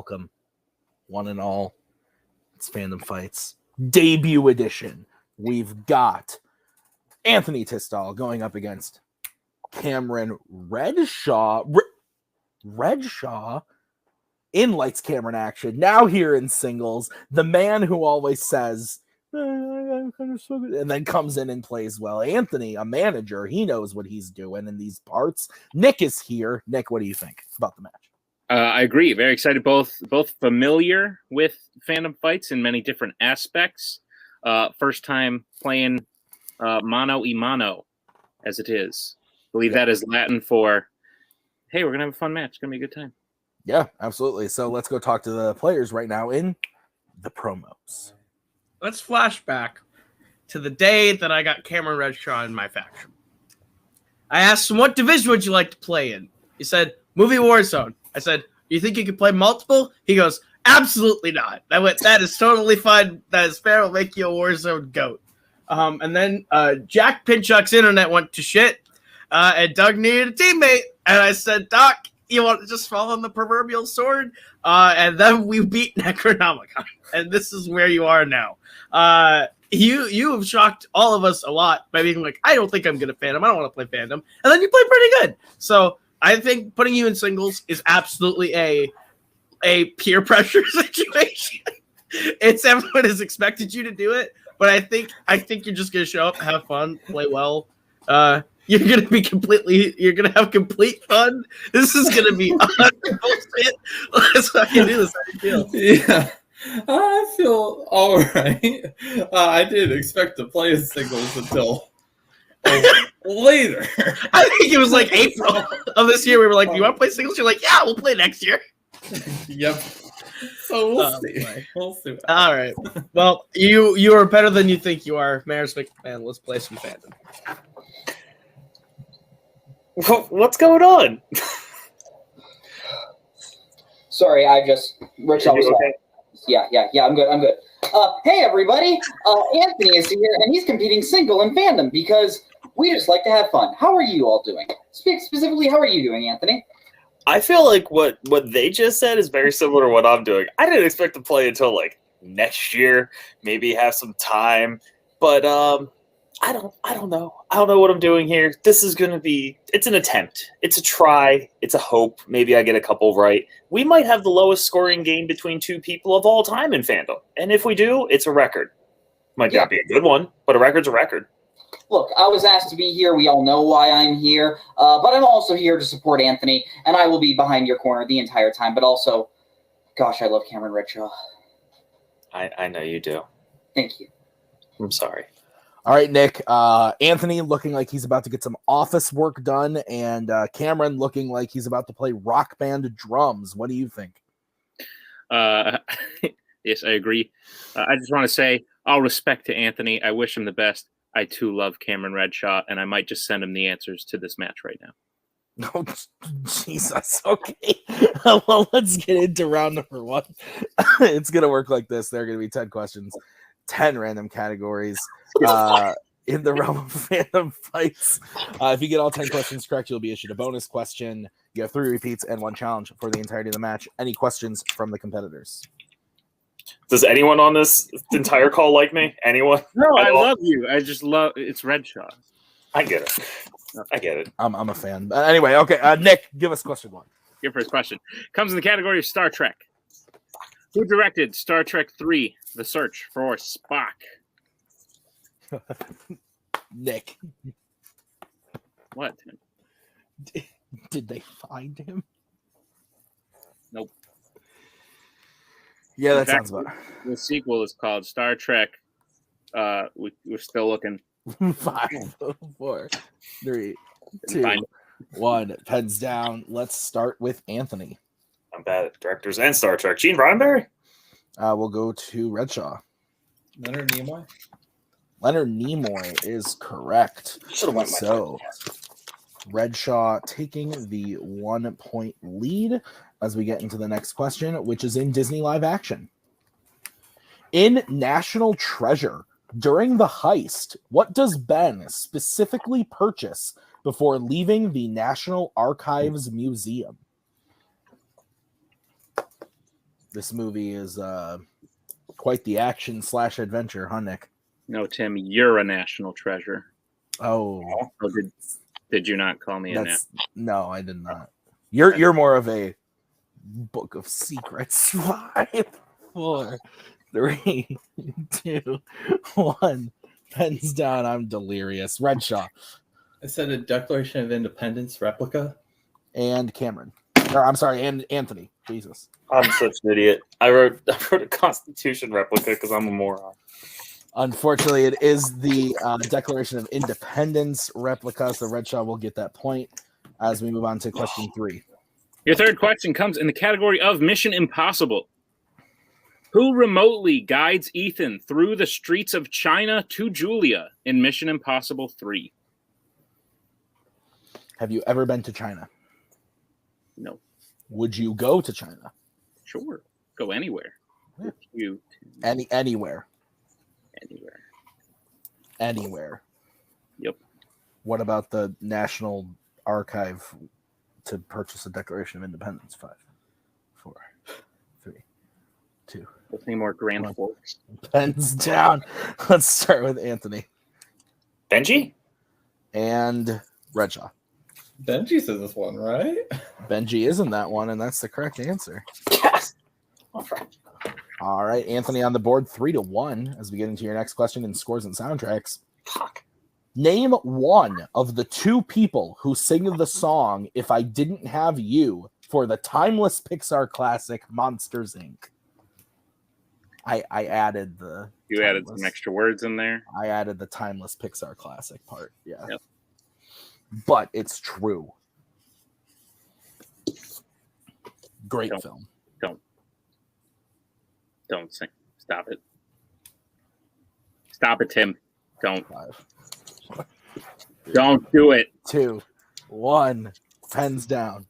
welcome one and all. It's Fandom Fights debut edition. We've got Anthony Tisdall going up against Cameron Redshaw. Redshaw in Lights, Camera, and Action. Now here in singles. The man who always says, I'm kind of so good, and then comes in and plays well. Anthony, a manager, he knows what he's doing in these parts. Nick is here. Nick, what do you think about the match? I agree. Very excited. Both familiar with Fandom Fights in many different aspects. First time playing mano y mano, as it is. I believe that is Latin for, hey, we're going to have a fun match. It's going to be a good time. Yeah, absolutely. So let's go talk to the players right now in the promos. Let's flash back to the day that I got Cameron Redshaw in my faction. I asked him, what division would you like to play in? He said, Movie Warzone. I said, you think you could play multiple? He goes, absolutely not. I went, that is totally fine. That is fair. I'll make you a Warzone goat. And then Jack Pinchuk's internet went to shit, and Doug needed a teammate. And I said, Doc, you want to just fall on the proverbial sword? And then we beat Necronomicon. And this is where you are now. You have shocked all of us a lot by being like, I don't think I'm going to Fandom. I don't want to play Fandom. And then you play pretty good. So I think putting you in singles is absolutely a peer pressure situation. It's everyone has expected you to do it. But I think you're just going to show up, have fun, play well. You're going to have complete fun. This is going to be bullshit. Let's fucking do this. How do you feel? Yeah, I feel all right. I didn't expect to play in singles until later. I think it was like April of this year. We were like, do you want to play singles? You're like, yeah, we'll play next year. Yep. So we'll see. We'll see. All right. Well, you are better than you think you are. Mayor's McMahon, let's play some Fandom. What's going on? Sorry, I just Redshaw was okay? Yeah, I'm good. Hey everybody, Anthony is here and he's competing single in Fandom because we just like to have fun. How are you all doing? Specifically, how are you doing, Anthony? I feel like what they just said is very similar to what I'm doing. I didn't expect to play until like next year, maybe have some time, but I don't know. I don't know what I'm doing here. This is going to be, it's an attempt. It's a try. It's a hope. Maybe I get a couple right. We might have the lowest scoring game between two people of all time in Fandom. And if we do, it's a record. Might not be a good one, but a record's a record. Look, I was asked to be here. We all know why I'm here. But I'm also here to support Anthony, and I will be behind your corner the entire time. But also, gosh, I love Cameron Redshaw. I know you do. Thank you. I'm sorry. All right, Nick. Anthony looking like he's about to get some office work done, and Cameron looking like he's about to play rock band drums. What do you think? Yes, I agree. I just want to say all respect to Anthony. I wish him the best. I, too, love Cameron Redshaw, and I might just send him the answers to this match right now. Oh, Jesus. Okay. Well, let's get into round number one. It's going to work like this. There are going to be 10 questions, 10 random categories in the realm of Fandom Fights. If you get all 10 questions correct, you'll be issued a bonus question. You have 3 repeats and 1 challenge for the entirety of the match. Any questions from the competitors? Does anyone on this entire call like me? Anyone? No, I love you. I just love it's Redshaw. I get it. I'm a fan. Anyway, okay. Nick, give us question 1. Your first question comes in the category of Star Trek. Who directed Star Trek 3, The Search for Spock? Nick. What? Did they find him? Nope. Yeah, that fact, sounds about. The sequel is called Star Trek. We're still looking. 5, 4, 3, 2, 1. Pens down. Let's start with Anthony. I'm bad at directors and Star Trek. Gene Roddenberry? We'll go to Redshaw. Leonard Nimoy? Leonard Nimoy is correct. So, Redshaw taking the 1-point lead as we get into the next question, which is in Disney live action. In National Treasure, during the heist, what does Ben specifically purchase before leaving the National Archives Museum? This movie is quite the action/adventure, huh, Nick? No, Tim, you're a national treasure. Oh, Oh, did you not call me a national? no, I did not. You're more of a book of secrets. 5, 4, 3, 2, 1. Pens down. I'm delirious. Redshaw I said a Declaration of Independence replica. and Cameron. Or, I'm sorry, and Anthony. Jesus. I'm such an idiot. I wrote a Constitution replica because I'm a moron. Unfortunately, it is the Declaration of Independence replica, so Redshaw will get that point as we move on to question 3. Your third question comes in the category of Mission Impossible. Who remotely guides Ethan through the streets of China to Julia in Mission Impossible 3? Have you ever been to China? No. Would you go to China? Sure. Go anywhere. Yeah. You Anywhere. Anywhere. Yep. What about the National Archive to purchase a Declaration of Independence? 5, 4, 3, 2. Any more Grand One. Forks? Pens down. Let's start with Anthony Benji? and Redshaw. Benji says this one, right? Benji is in that one, and that's the correct answer. Yes. All right. All right, Anthony on the board, 3-1. As we get into your next question in scores and soundtracks. Fuck. Name one of the 2 people who sing the song "If I Didn't Have You" for the timeless Pixar classic Monsters, Inc. I added the. You added some extra words in there. I added the timeless Pixar classic part. Yeah. Yep. But it's true. Great Don't. film. Don't sing. Stop it. Stop it, Tim. Don't. 5, Don't do it. 2, 1. Pens down.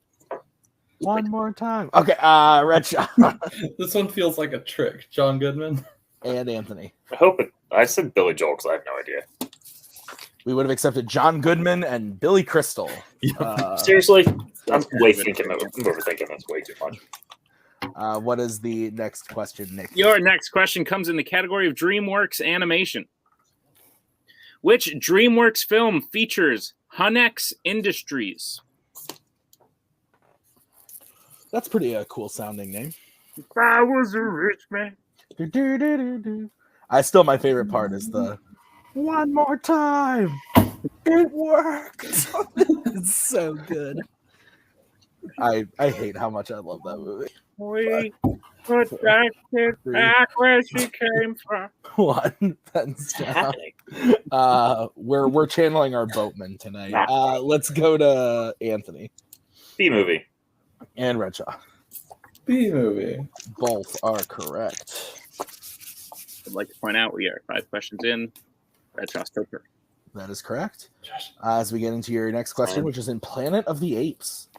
One more time. Okay, Redshaw This one feels like a trick. John Goodman. and Anthony. I hope it. I said Billy Joel because I have no idea. We would have accepted John Goodman and Billy Crystal. Seriously, I'm overthinking this way too much. What is the next question, Nick? Your next question comes in the category of DreamWorks animation. Which DreamWorks film features Hunex Industries? That's pretty cool sounding name. If I was a rich man. My favorite part is the one more time. It worked. It's so good. I hate how much I love that movie. We put back where she came from. 1 pens down. We're channeling our boatman tonight. Let's go to Anthony B movie. and Redshaw. B movie. Both are correct. I'd like to point out we are 5 questions in. Redshaw's still perfect. That is correct. As we get into your next question, which is in Planet of the Apes.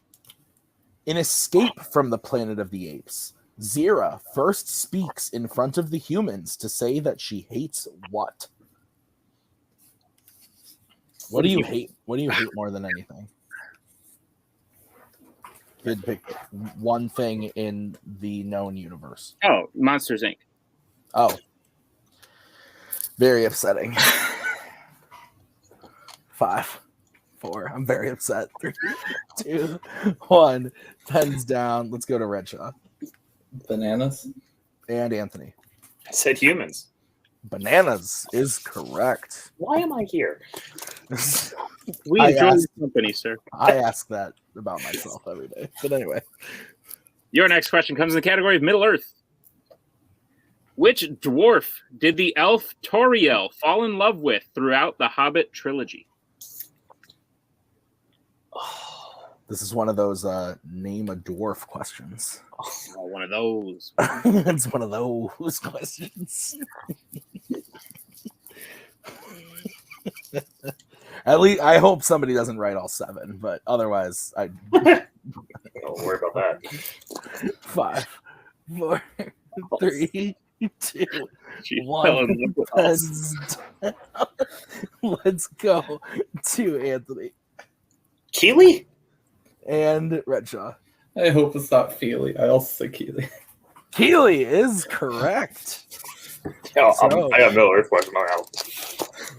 In Escape from the Planet of the Apes, Zira first speaks in front of the humans to say that she hates what? What do you hate? What do you hate more than anything? Good pick one thing in the known universe. Oh, Monsters, Inc. Oh. Very upsetting. 5, 4. I'm very upset. 3, 2, 1. Pens down. Let's go to Redshaw. Bananas. And Anthony. I said humans. Bananas is correct. Why am I here? We I enjoy asked- your company, sir. I ask that about myself every day. But anyway. Your next question comes in the category of Middle Earth. Which dwarf did the elf Toriel fall in love with throughout the Hobbit trilogy? This is one of those name a dwarf questions. Oh, one of those. It's one of those questions. At least I hope somebody doesn't write all 7, but otherwise I Don't worry about that. 5, 4, 3, 2, She 1. fell in love with us. Pens down. Let's go to Anthony Keely? and Redshaw. I hope it's not Feely. I also say Keely. Keely is correct. Yeah, So- I got Miller question mark out.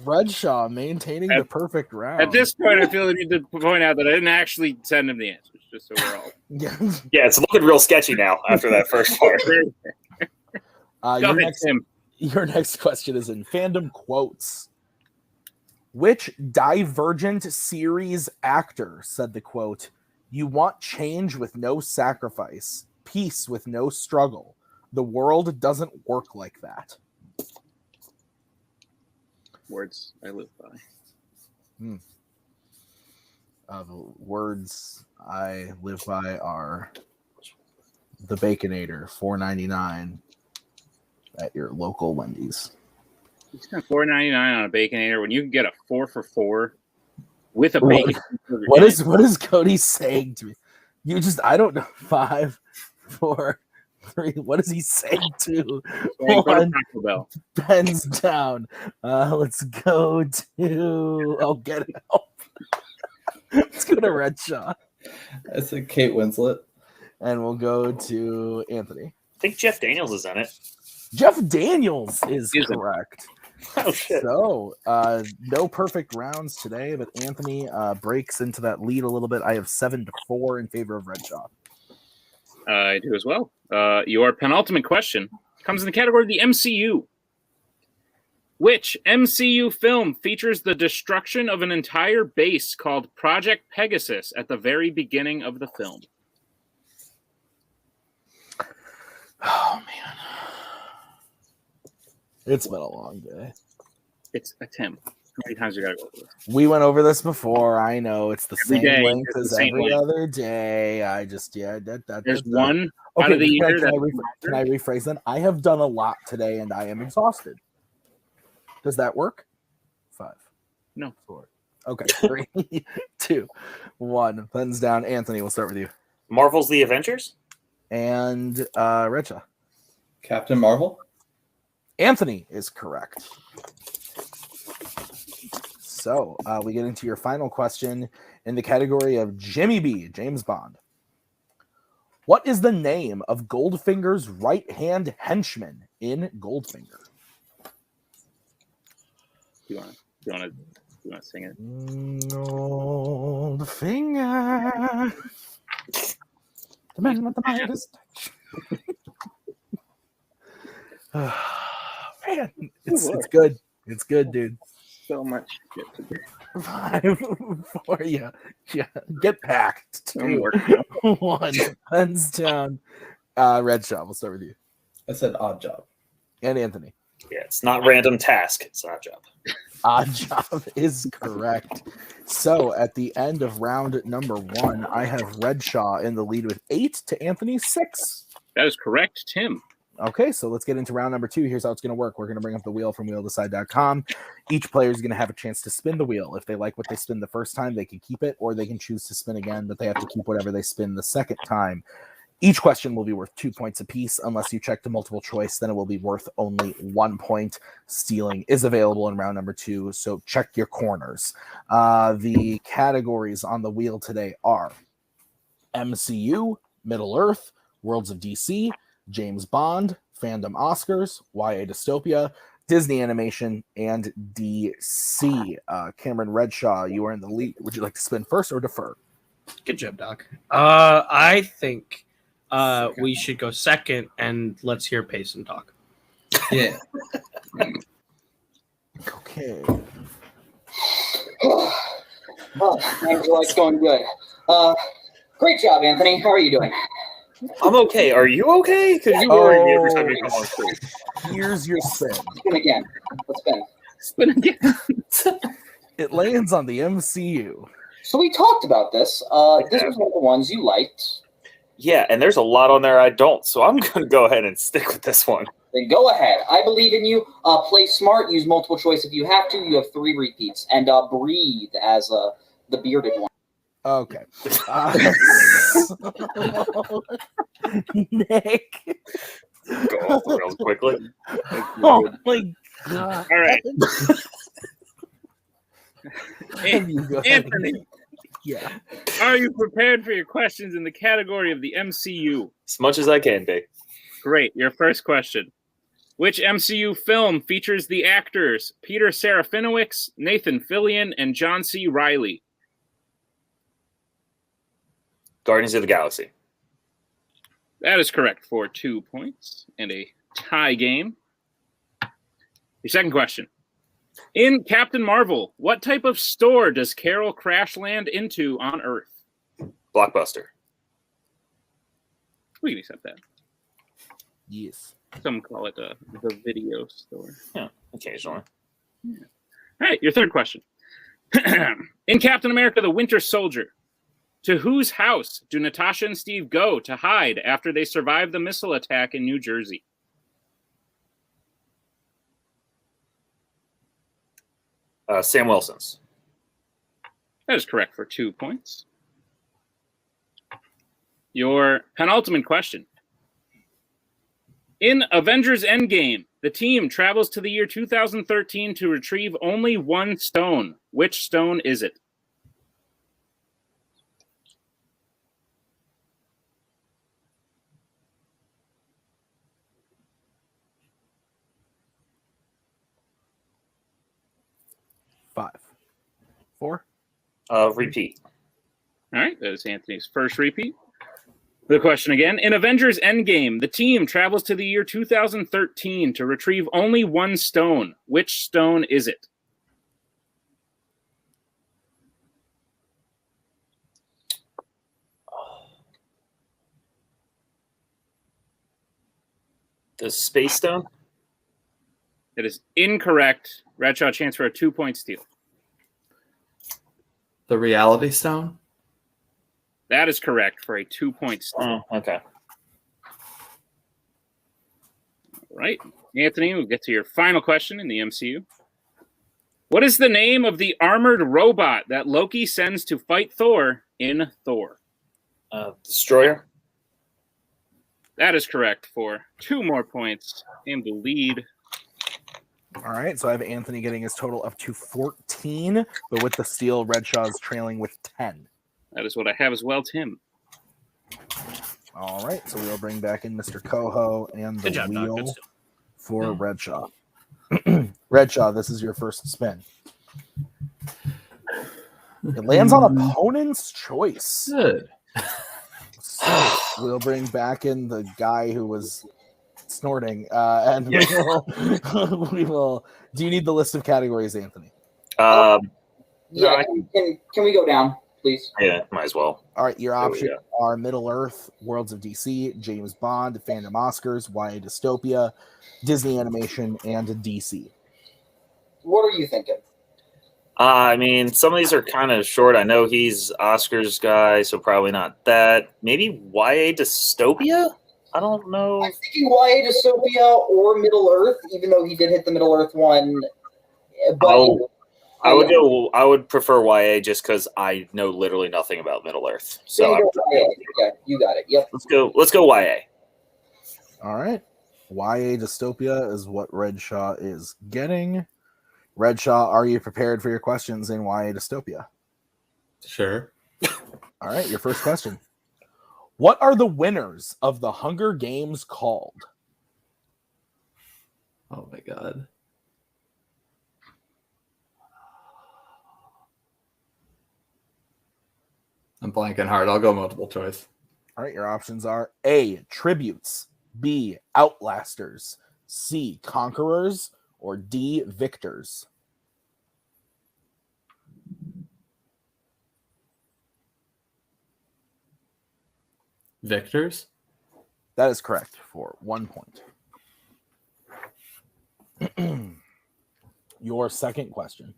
Redshaw maintaining the perfect round. At this point, I feel the need to point out that I didn't actually send him the answers, just so we're all. Yeah. Yeah, it's looking real sketchy now after that first part. Go ahead, Tim. Your next question is in fandom quotes. Which Divergent series actor said the quote, "You want change with no sacrifice, peace with no struggle. The world doesn't work like that." Words I live by. The words I live by are the Baconator, $4.99 at your local Wendy's. You spend $4.99 on a Baconator when you can get a 4 for $4 with a bacon. What is Cody saying to me? I don't know. 5, 4, 3. What is he saying to one? Taco Bell. Pens down. Let's go to get help. Let's go to Redshaw. I said Kate Winslet. And we'll go to Anthony. I think Jeff Daniels is in it. Jeff Daniels is correct. Oh shit! So, no perfect rounds today, but Anthony breaks into that lead a little bit. I have 7-4 in favor of Redshaw. I do as well. Your penultimate question comes in the category of the MCU. Which MCU film features the destruction of an entire base called Project Pegasus at the very beginning of the film? Oh, man. It's been a long day. It's a Tim. How many times you got to go over this? We went over this before. I know it's the Every same day, length it's the as same every length. other day. There's one out Okay, of the year can I rephrase that? I have done a lot today and I am exhausted. Does that work? 5. No. 4. Okay. 3, 2, 1. Thumbs down. Anthony, we'll start with you. Marvel's The Avengers. And Redshaw. Captain Marvel. Anthony is correct. So we get into your final question in the category of Jimmy B, James Bond. What is the name of Goldfinger's right-hand henchman in Goldfinger? You want to sing it? Goldfinger. The man with the Midas touch. Man, it's good. It's good, dude. So much shit to do. 5 for you. Yeah, get packed. 2, 1. Hands down. Redshaw, we'll start with you. I said Odd Job. And Anthony. Yeah, it's not random task. It's Odd Job. Odd Job is correct. So at the end of round number 1, I have Redshaw in the lead with 8 to Anthony's 6. That is correct, Tim. Okay, so let's get into round number 2. Here's how it's going to work. We're going to bring up the wheel from wheeldecide.com. Each player is going to have a chance to spin the wheel. If they like what they spin the first time, they can keep it, or they can choose to spin again, but they have to keep whatever they spin the second time. Each question will be worth 2 points apiece. Unless you check the multiple choice, then it will be worth only 1 point. Stealing is available in round number 2, so check your corners. The categories on the wheel today are MCU, Middle Earth, Worlds of DC, James Bond, Fandom Oscars, YA Dystopia, Disney Animation, and DC. Cameron Redshaw, you are in the lead. Would you like to spin first or defer? Good job, Doc. I think we should go second, and let's hear Payson talk. Yeah. Okay. Oh, Angela, it's going good. Great job, Anthony. How are you doing? I'm okay. Are you okay? Because you worry me every time you come on screen. Here's your spin. Spin again. Let's spin. Spin again. It lands on the MCU. So we talked about this. This was one of the ones you liked. Yeah, and there's a lot on there I don't, so I'm going to go ahead and stick with this one. Then go ahead. I believe in you. Play smart. Use multiple choice if you have to. You have 3 repeats. And breathe as the bearded one. Okay. Nick. Go off the rails quickly. Oh my god. All right. You go ahead. Anthony, Yeah. are you prepared for your questions in the category of the MCU? As much as I can be. Great. Your first question. Which MCU film features the actors Peter Serafinowicz, Nathan Fillion, and John C. Reilly? Guardians of the Galaxy. That is correct for 2 points and a tie game. Your second question. In Captain Marvel, what type of store does Carol crash land into on Earth? Blockbuster. We can accept that. Yes. Some call it the video store. Yeah, occasionally. All right, your third question. In Captain America, the Winter Soldier, to whose house do Natasha and Steve go to hide after they survive the missile attack in New Jersey? Sam Wilson's. That is correct for 2 points. Your penultimate question. In Avengers Endgame, the team travels to the year 2013 to retrieve only one stone. Which stone is it? Five, 4. Repeat. All right, that is Anthony's first repeat. The question again. In Avengers Endgame, the team travels to the year 2013 to retrieve only one stone. Which stone is it? The Space Stone? It is incorrect. Redshaw, chance for a 2-point steal. The Reality Stone? That is correct for a 2-point steal. Oh, okay. All right. Anthony, we'll get to your final question in the MCU. What is the name of the armored robot that Loki sends to fight Thor in Thor? Destroyer? That is correct for 2 more points and the lead. All right, so I have Anthony getting his total up to 14, but with the steal, Redshaw is trailing with 10. That is what I have as well, Tim. All right, so we'll bring back in Mr. Coho and the Good job, Doc. Good wheel steal. for Redshaw. Redshaw, this is your first spin. It lands on opponent's choice. Good. So we'll bring back in the guy who was snorting, and we will. Do you need the list of categories, Anthony? Yeah, No, can we go down, please? yeah, might as well. All right, your There we options are Middle Earth, Worlds of DC, James Bond, Fandom Oscars, YA Dystopia, Disney Animation, and DC. What are you thinking? I mean, some of these are kind of short. I know he's Oscars guy, so probably not that. Maybe YA Dystopia? I don't know. I'm thinking YA Dystopia or Middle Earth, even though he did hit the Middle Earth one. But I would prefer YA just because I know literally nothing about Middle Earth. So yeah, you got it. Yep. let's go YA. All right, YA Dystopia is what Redshaw is getting. Redshaw, are you prepared for your questions in YA Dystopia? Sure. All right, your first question. What are the winners of the Hunger Games called? Oh my god. I'm blanking hard. I'll go multiple choice. All right, your options are A, tributes, B, outlasters, C, conquerors, or D, victors. Victors? That is correct for 1 point. Your second question.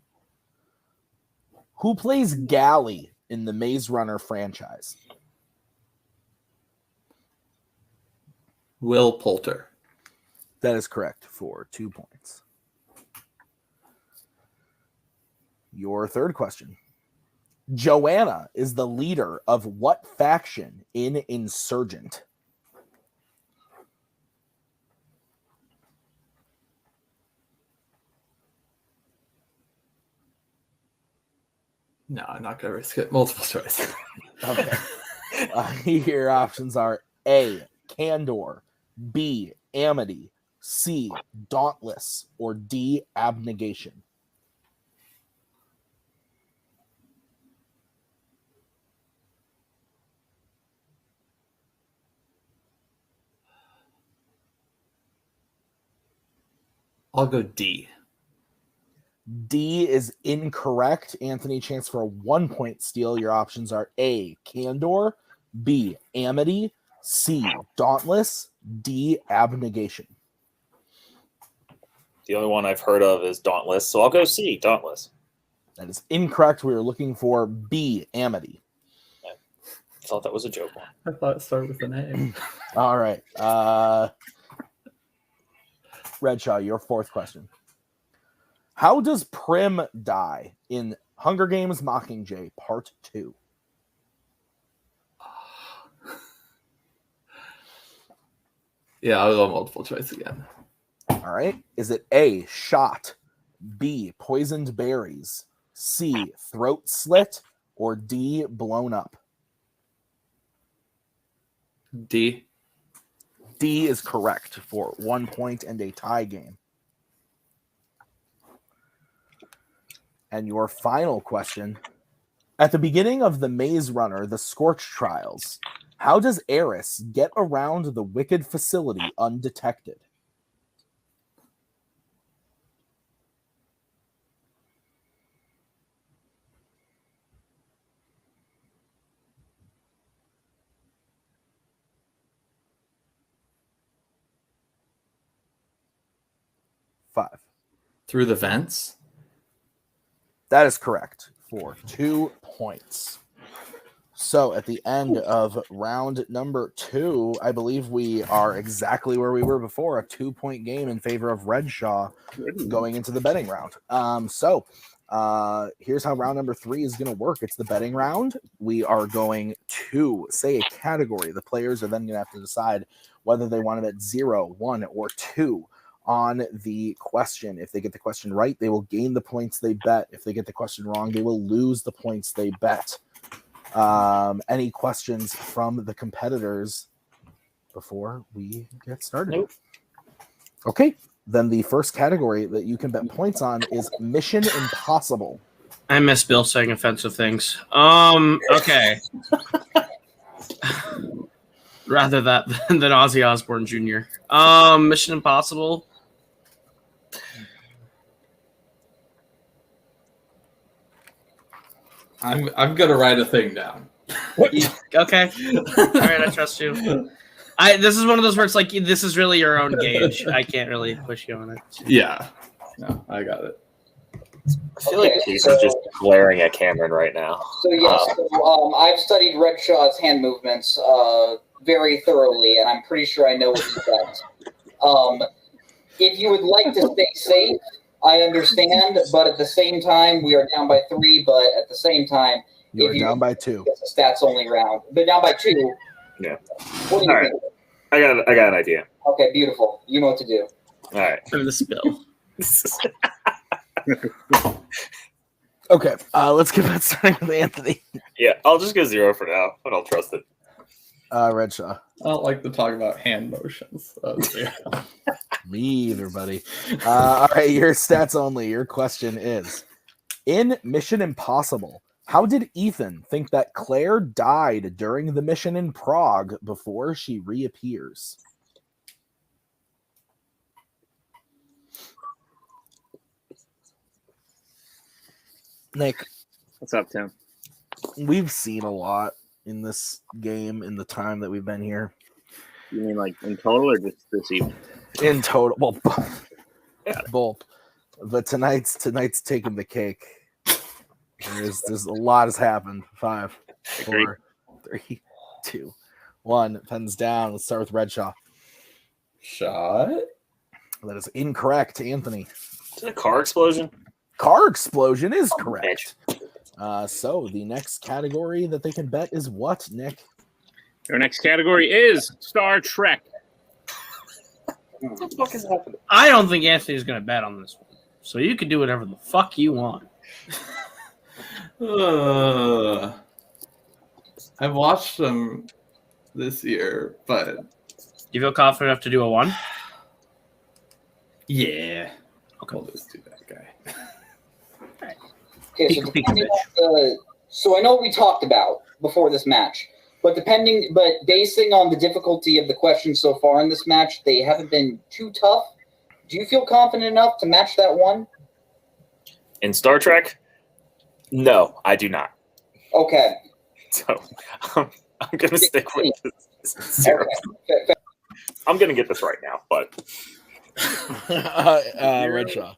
Who plays Gally in the Maze Runner franchise? Will Poulter. That is correct for 2 points. Your third question. Joanna is the leader of what faction in Insurgent? No, I'm not going to risk it. Multiple choice. Okay. Your options are A, Candor, B, amity, C, dauntless, or D, abnegation? I'll go D. D is incorrect. Anthony, chance for a 1-point steal. Your options are A, candor, B, amity, C, dauntless, D, abnegation. The only one I've heard of is Dauntless, so I'll go C, Dauntless. That is incorrect. We are looking for B, amity. I thought that was a joke one. I thought it started with an A. All right. Redshaw, your fourth question. How does Prim die in Hunger Games Mockingjay Part 2? Yeah, I'll go multiple choice again. All right. Is it A, shot, B, poisoned berries, C, throat slit, or D, blown up? D. D is correct for 1 point and a tie game. And your final question. At the beginning of the Maze Runner, the Scorch Trials, how does Eris get around the Wicked facility undetected? Five. Through the vents? That is correct for 2 points. So at the end of round number 2, I believe we are exactly where we were before, a 2-point game in favor of Redshaw going into the betting round. Here's how round number 3 is going to work. It's the betting round. We are going to say a category. The players are then going to have to decide whether they want to bet 0, 1, or 2 on the question. If they get the question right, they will gain the points they bet. If they get the question wrong, they will lose the points they bet. Any questions from the competitors before we get started? Nope. Okay, then the first category that you can bet points on is Mission Impossible. I miss Bill saying offensive things. Okay. Rather that than Ozzy Osbourne Jr. Mission Impossible. I'm gonna write a thing down. Okay. All right, I trust you. This is one of those where it's like this is really your own gauge. I can't really push you on it. Yeah. No, I got it. I feel like Case is just glaring at Cameron right now. So yes, I've studied Redshaw's hand movements very thoroughly, and I'm pretty sure I know what he does. If you would like to stay safe, I understand, but at the same time, we are down by 3. But at the same time, You are down by 2. it's a stats only round. But down by 2. Yeah. What do you All right. think? I got an idea. Okay, beautiful. You know what to do. All right. And the spill. Okay, let's get that started with Anthony. Yeah, I'll just go 0 for now, but I'll trust it. Redshaw. I don't like to talk about hand motions. Me either, buddy. All right, your stats only. Your question is, in Mission Impossible, how did Ethan think that Claire died during the mission in Prague before she reappears? Nick, What's up, Tim? we've seen a lot in this game in the time that we've been here. You mean like in total or just this evening? In total, well, both. But tonight's taking the cake. There's a lot has happened. 5, 4, 3, 2, 1. Pens down. Let's start with Redshaw. Shot? That is incorrect, Anthony. Is it a car explosion? Car explosion is correct. So the next category that they can bet is what, Nick? Your next category is Star Trek. What the fuck is happening? I don't think Anthony's going to bet on this one. So you can do whatever the fuck you want. I've watched them this year, but You feel confident enough to do a 1? Yeah. We'll just do that guy. Okay, so depending on so I know what we talked about before this match, but basing on the difficulty of the questions so far in this match, they haven't been too tough. Do you feel confident enough to match that 1? In Star Trek, no, I do not. Okay. So I'm going to stick with this 0. Okay. I'm going to get this right now, but Redshaw.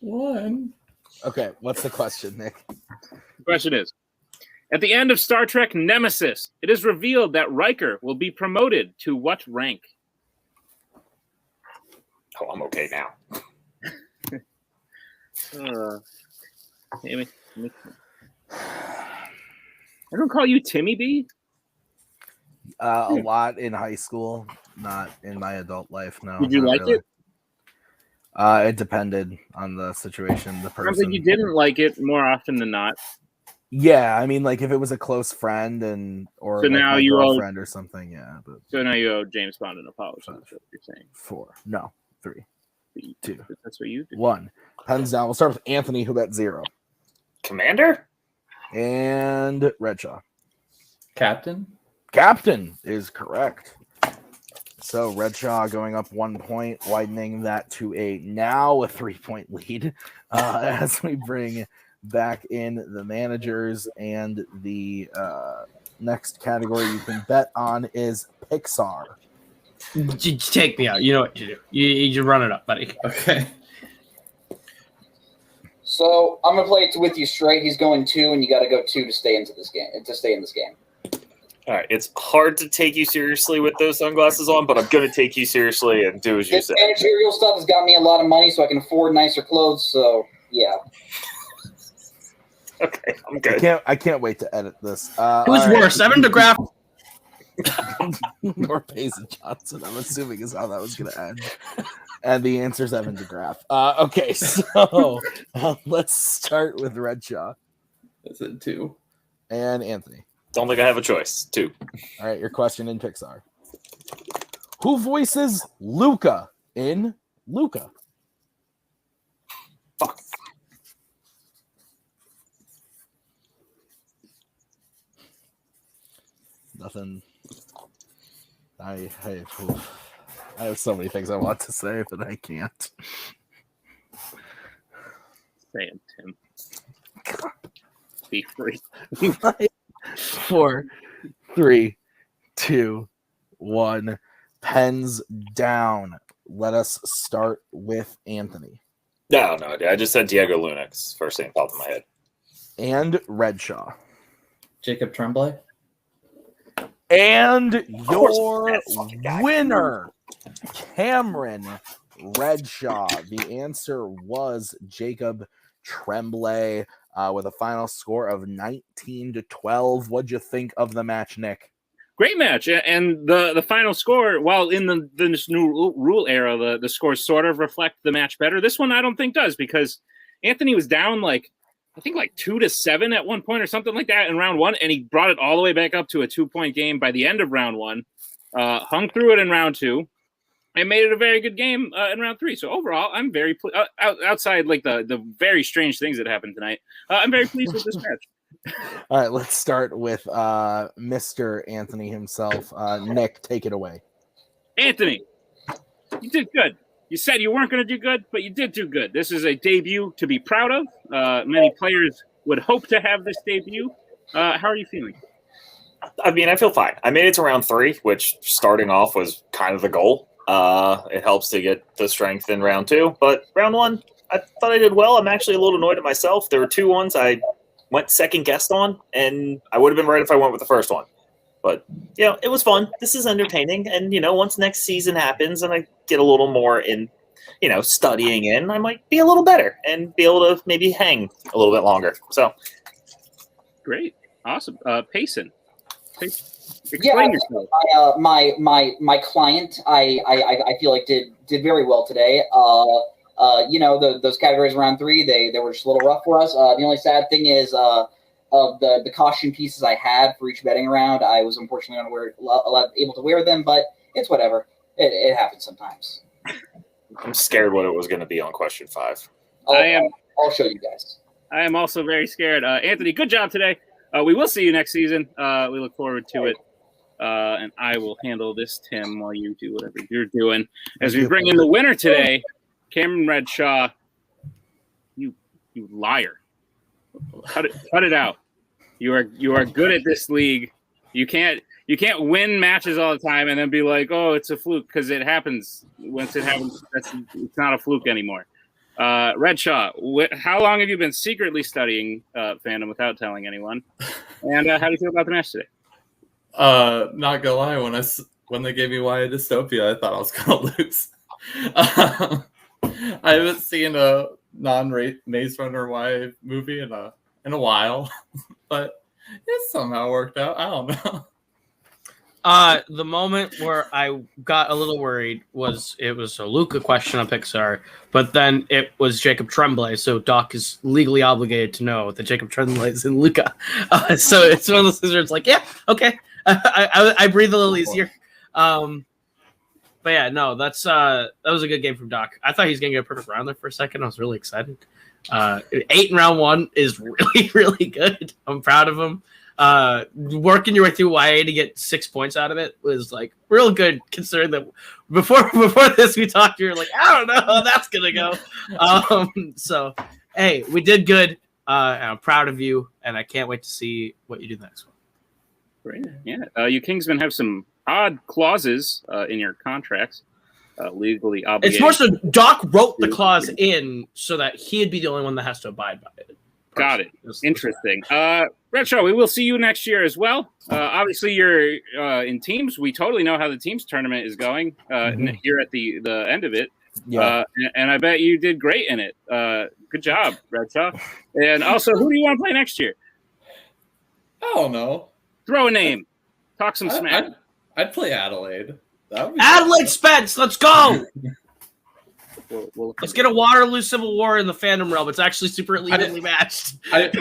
1. Okay, what's the question, Nick? The question is, at the end of Star Trek Nemesis, it is revealed that Riker will be promoted to what rank? oh, I'm okay now. Amy. I don't call you Timmy B. A lot in high school, not in my adult life. No. Did you not like really. it? It depended on the situation, the Sounds person. like you didn't like it more often than not. Yeah, I mean, like if it was a close friend or So like now my you owe- girlfriend or something, yeah. But So now you owe James Bond an apology. That's what you're saying. 4, no, 3, 2, That's what you do. 1. Pens down. We'll start with Anthony, who bet 0, Commander? and Redshaw. Captain? Captain is correct. So Redshaw going up 1 point, widening that to a 3-point lead as we bring back in the managers, and the next category you can bet on is Pixar. Take me out. You know what to do. You run it up, buddy. Okay. So I'm gonna play it with you straight. He's going 2, and you got to go 2 to stay into this game. To stay in this game. All right, it's hard to take you seriously with those sunglasses on, but I'm going to take you seriously and do as you This say. managerial stuff has got me a lot of money, so I can afford nicer clothes. So yeah. Okay, I'm good. I can't wait to edit this. Who's worse, Evan DeGraff? Or Paisley Johnson, I'm assuming is how that was going to end. And the answer is Evan DeGraff. Okay, so let's start with Redshaw. That's it, 2. And Anthony. Don't think I have a choice. 2. All right, your question in Pixar. Who voices Luca in Luca? Fuck. Nothing. I have so many things I want to say, but I can't. Say it, Tim. Be free. 4, 3, 2, 1. Pens down. Let us start with Anthony. No, dude, I just said Diego Luna. It's the first thing that popped in my head. And Redshaw. Jacob Tremblay? And course, your that fucking guy. winner, Cameron Redshaw. The answer was Jacob Tremblay with a final score of 19-12. What'd you think of the match, Nick? Great match, and the final score. While in this new rule era, the scores sort of reflect the match better. This one I don't think does, because Anthony was down like 2-7 at one point or something like that in round 1, and he brought it all the way back up to a 2-point game by the end of round 1. Hung through it in round 2, and made it a very good game in round 3. So overall, I'm very outside like the very strange things that happened tonight. I'm very pleased with this match. All right, let's start with Mr. Anthony himself. Nick, take it away. Anthony, you did good. You said you weren't going to do good, but you did do good. This is a debut to be proud of. Many players would hope to have this debut. How are you feeling? I mean, I feel fine. I made it to round 3, which starting off was kind of the goal. It helps to get the strength in round 2. But round 1, I thought I did well. I'm actually a little annoyed at myself. There were 2 ones I went second guessed on, and I would have been right if I went with the first one. But, it was fun. This is entertaining. And, once next season happens and I get a little more in, studying in, I might be a little better and be able to maybe hang a little bit longer. So. Great. Awesome. Payson. Explain yourself. My client, I feel like did very well today. Those categories around 3, they were just a little rough for us. The only sad thing is of the costume pieces I had for each betting round, I was unfortunately able to wear them. But it's whatever. It happens sometimes. I'm scared what it was going to be on question 5. I'll show you guys. I am also very scared. Anthony, good job today. We will see you next season. We look forward to it. And I will handle this, Tim, while you do whatever you're doing. As we bring in the winner today, Cameron Redshaw. You liar. Cut it out. You are good at this league. You can't win matches all the time and then be like, oh, it's a fluke, because it happens. Once it happens, it's not a fluke anymore. Redshaw, how long have you been secretly studying Fandom without telling anyone? And how do you feel about the match today? Not gonna lie, when they gave me YA Dystopia, I thought I was gonna lose. I haven't seen a non-Maze Runner YA movie in a while, but it somehow worked out. I don't know. The moment where I got a little worried was it was a Luca question on Pixar, but then it was Jacob Tremblay, so Doc is legally obligated to know that Jacob Tremblay is in Luca. So it's one of those things where it's like, yeah, okay. I breathe a little easier. But yeah, no, that was a good game from Doc. I thought he was going to get a perfect round there for a second. I was really excited. 8 in round 1 is really, really good. I'm proud of him. Working your way through YA to get 6 points out of it was like real good, considering that before this we talked, you were like, I don't know how that's gonna go. So hey, we did good. And I'm proud of you, and I can't wait to see what you do next one. Great. Yeah. You Kingsmen have some odd clauses in your contracts, legally obligated. It's more so Doc wrote the clause in so that he'd be the only one that has to abide by it. Got it. Interesting. Redshaw, we will see you next year as well. Obviously, you're in teams. We totally know how the teams tournament is going here at the end of it. Yeah. And I bet you did great in it. Good job, Redshaw. And also, who do you want to play next year? I don't know. Throw a name. Talk some smack. I'd play Adelaide. Adelaide Spence, let's go! We'll Let's get a Waterloo Civil War in the Fandom realm. It's actually super evenly matched. I've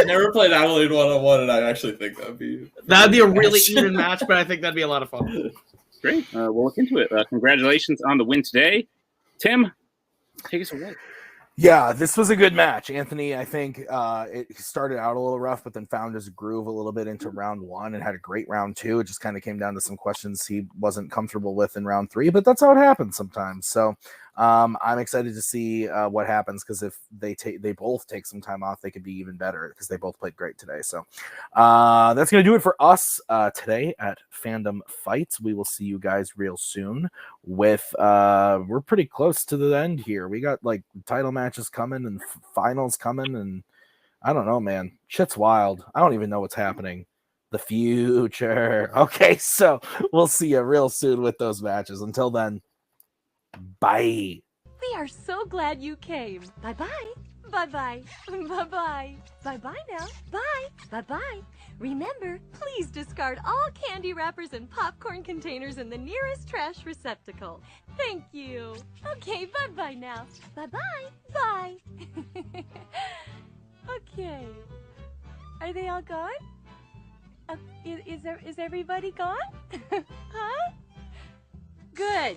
never played Adelaide 1-on-1, and I actually think that'd be a really even match, but I think that'd be a lot of fun. Great. We'll look into it. Congratulations on the win today. Tim, take us away. Yeah, this was a good match. Anthony, I think it started out a little rough, but then found his groove a little bit into round 1 and had a great round 2. It just kind of came down to some questions he wasn't comfortable with in round 3, but that's how it happens sometimes. So I'm excited to see what happens, because if they both take some time off, they could be even better, because they both played great today. So that's going to do it for us today at Fandom Fights. We will see you guys real soon with we're pretty close to the end here. We got like title matches coming and finals coming, and I don't know, man. Shit's wild. I don't even know what's happening. The future. Okay, so we'll see you real soon with those matches. Until then, bye. We are so glad you came. Bye-bye. Bye-bye. Bye-bye. Bye-bye now. Bye. Bye-bye. Remember, please discard all candy wrappers and popcorn containers in the nearest trash receptacle. Thank you. Okay, bye-bye now. Bye-bye. Bye. Okay. Are they all gone? Is everybody gone? Huh? Good.